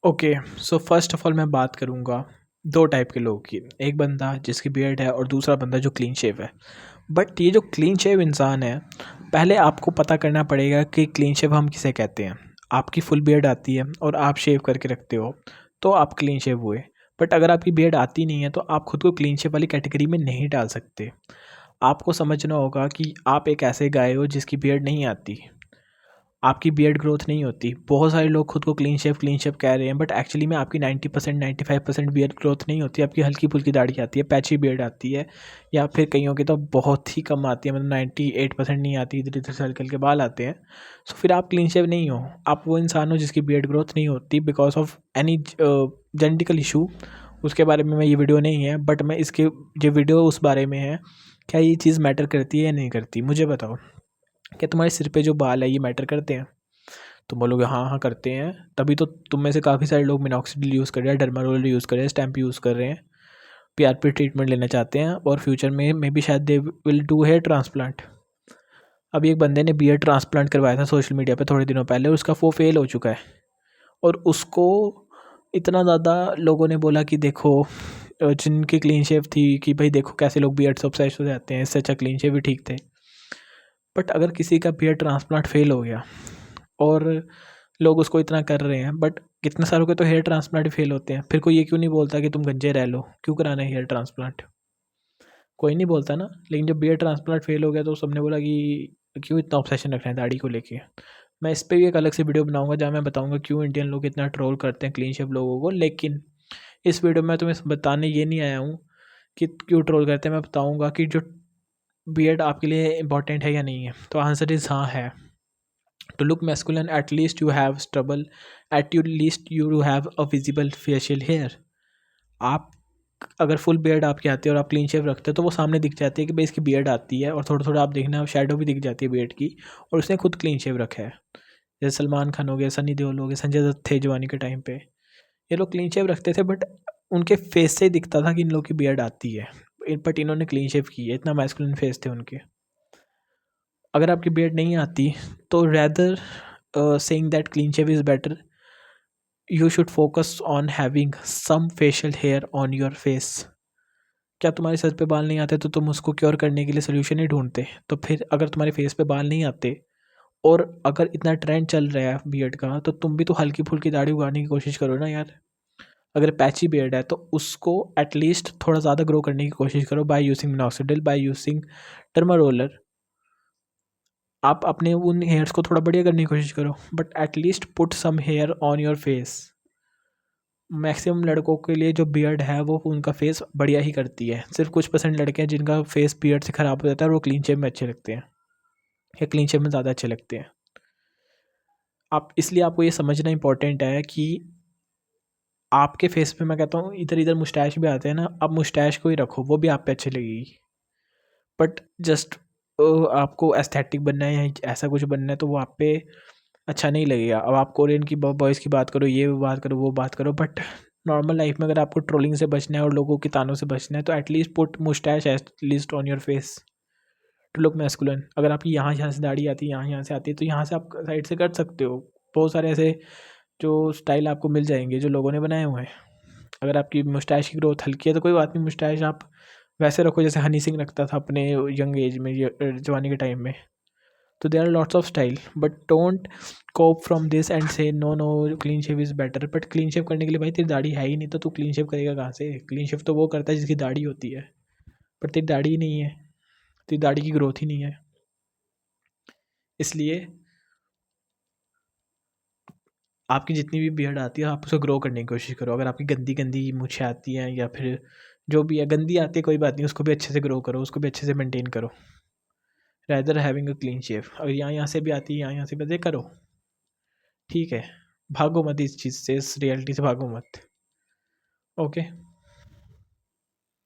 Okay, so first of all मैं बात करूँगा 2 टाइप के लोगों की। एक बंदा जिसकी बियर्ड है और दूसरा बंदा जो क्लीन शेव है। बट ये जो क्लीन शेव इंसान है, पहले आपको पता करना पड़ेगा कि क्लीन शेव हम किसे कहते हैं। आपकी फुल बियर्ड आती है और आप शेव करके रखते हो, तो आप क्लीन शेव हुए। बट अगर आपकी बियर्ड आती नहीं है, तो आप खुद को क्लीन शेव वाली कैटेगरी में नहीं डाल सकते। आपको समझना होगा कि आप एक ऐसे गाय हो जिसकी बियर्ड नहीं आती। आपकी बियर्ड ग्रोथ नहीं होती। बहुत सारे लोग खुद को क्लीन शेव कह रहे हैं, बट एक्चुअली में आपकी 90% 95% बियर्ड ग्रोथ नहीं होती। आपकी हल्की फुल्की दाढ़ी आती है, पैची बियर्ड आती है, या फिर कईयों की तो बहुत ही कम आती है, मतलब 98% नहीं आती, इधर इधर से हल्के हल्के बाल आते हैं। सो फिर आप क्लीन शेव नहीं हो। आप वो इंसान हो जिसकी बियर्ड ग्रोथ नहीं होती because of any genetical issue. उसके बारे में ये वीडियो नहीं है, बट मैं इसके ये वीडियो उस बारे में है, क्या ये चीज़ मैटर करती है या नहीं करती, मुझे बताओ। क्या तुम्हारे सिर पे जो बाल है ये मैटर करते हैं? तुम बोलोगे हाँ हाँ करते हैं, तभी तो तुम में से काफ़ी सारे लोग मिनॉक्सिडिल यूज़ कर रहे हैं, डर्मारोल यूज़ कर रहे हैं, स्टैम्प यूज़ कर रहे हैं, पीआरपी ट्रीटमेंट लेना चाहते हैं, और फ्यूचर में मे बी शायद they will do here transplant. अभी एक बंदे ने बियर ट्रांसप्लांट करवाया था सोशल मीडिया पे थोड़े दिनों पहले, उसका वो फेल हो चुका है। और उसको इतना ज़्यादा लोगों ने बोला कि देखो, जिनकी क्लीन शेव थी, कि भाई देखो कैसे लोग बियर्ड से ऑब्सेस्ड हो जाते हैं, इससे अच्छा क्लीन शेव ही ठीक थे। बट अगर किसी का बियर ट्रांसप्लांट फेल हो गया और लोग उसको इतना कर रहे हैं, बट कितने सारों के तो हेयर ट्रांसप्लांट ही फेल होते हैं, फिर कोई ये क्यों नहीं बोलता कि तुम गंजे रह लो, क्यों कराना है हेयर ट्रांसप्लांट? कोई नहीं बोलता ना। लेकिन जब बियर ट्रांसप्लांट फेल हो गया तो सबने बोला कि क्यों इतना ऑब्सेशन रखना है दाढ़ी को लेके। मैं इस पर भी एक अलग से वीडियो बनाऊंगा जहाँ मैं बताऊंगा क्यों इंडियन लोग इतना ट्रोल करते हैं क्लीन शेव लोगों को। लेकिन इस वीडियो में तुम्हें बताने ये नहीं आया हूँ कि क्यों ट्रोल करते हैं। मैं बताऊंगा कि जो बियर्ड आपके लिए इंपॉर्टेंट है या नहीं है। तो आंसर इज़ हाँ है। To look masculine, at least you have stubble, at you least you have a visible facial hair. आप अगर फुल बियर्ड आपकी आती है और आप क्लीन शेव रखते हो तो वो सामने दिख जाती है कि भाई इसकी बियर्ड आती है, और थोड़ा थोड़ा आप देखना शेडो भी दिख जाती है बियर्ड की, और उसने खुद क्लीन शेव रखा है। जैसे सलमान खान हो गए, सनी देओल हो गए, संजय दत्त थे जवानी के टाइम पे, ये लोग क्लीन शेव रखते थे, बट उनके फेस से ही दिखता था कि इन लोग की बियर्ड आती है, बट इन्होंने क्लीन शेव की है, इतना मैस्कुलिन फेस थे उनके। अगर आपकी बियर्ड नहीं आती तो rather saying that clean shave is better, you should focus on having some facial hair on your face. क्या तुम्हारे सर पे बाल नहीं आते तो तुम उसको क्योर करने के लिए सोल्यूशन ही ढूंढते? तो फिर अगर तुम्हारे फेस पे बाल नहीं आते और अगर इतना ट्रेंड चल रहा है बियर्ड का, तो तुम भी तो हल्की फुल्की दाढ़ी उगाने की कोशिश करो ना यार। अगर पैची बियर्ड है तो उसको एटलीस्ट थोड़ा ज़्यादा ग्रो करने की कोशिश करो by using minoxidil, by using derma roller. आप अपने उन हेयर्स को थोड़ा बढ़िया करने की कोशिश करो, but at least put some hair on your face. Maximum लड़कों के लिए जो बियर्ड है वो उनका फेस बढ़िया ही करती है। सिर्फ कुछ परसेंट लड़के हैं जिनका फेस बियर्ड से ख़राब हो जाता है और वो क्लीन शेव में अच्छे लगते हैं, या क्लीन शेव में ज़्यादा अच्छे लगते हैं। आप इसलिए आपको ये समझना इंपॉर्टेंट है कि आपके फेस पे, मैं कहता हूँ इधर इधर मुस्टैश भी आते हैं ना, आप मुस्टैश को ही रखो, वो भी आप पे अच्छी लगेगी। बट जस्ट आपको एस्थेटिक बनना है या ऐसा कुछ बनना है तो वो आप पे अच्छा नहीं लगेगा। अब आप कोरियन की बॉयज़ की बात करो, ये बात करो, वो बात करो, बट नॉर्मल लाइफ में अगर आपको ट्रोलिंग से बचना है और लोगों के तानों से बचना है तो at least put moustache at least on your face to look masculine. अगर आपकी यहाँ यहाँ से दाढ़ी आती है, यहाँ यहाँ से आती है, तो यहाँ से आप साइड से कर सकते हो। बहुत सारे ऐसे जो स्टाइल आपको मिल जाएंगे जो लोगों ने बनाए हुए हैं। अगर आपकी मुस्टैश की ग्रोथ हल्की है तो कोई बात नहीं, मुस्टैश आप वैसे रखो जैसे हनी सिंह रखता था अपने यंग एज में, जवानी के टाइम में। तो there are lots of style, but don't cope from this and say no no clean shave is better. But clean shave करने के लिए भाई तेरी दाढ़ी है ही नहीं तो तू क्लीन शेव करेगा कहाँ से? क्लीन शेव तो वो करता है जिसकी दाढ़ी होती है, पर तेरी दाढ़ी ही नहीं है, तेरी दाढ़ी की ग्रोथ ही नहीं है। इसलिए आपकी जितनी भी बियर्ड आती है आप उसको ग्रो करने की कोशिश करो। अगर आपकी गंदी गंदी मूछें आती हैं या फिर जो भी है गंदी आती है, कोई बात नहीं, उसको भी अच्छे से ग्रो करो, उसको भी अच्छे से मेंटेन करो, rather having a clean shave. अगर यहाँ यहाँ से भी आती है, यहाँ यहाँ से भी आती है, करो, ठीक है। भागो मत इस चीज़ से, इस रियलिटी से भागो मत। ओके।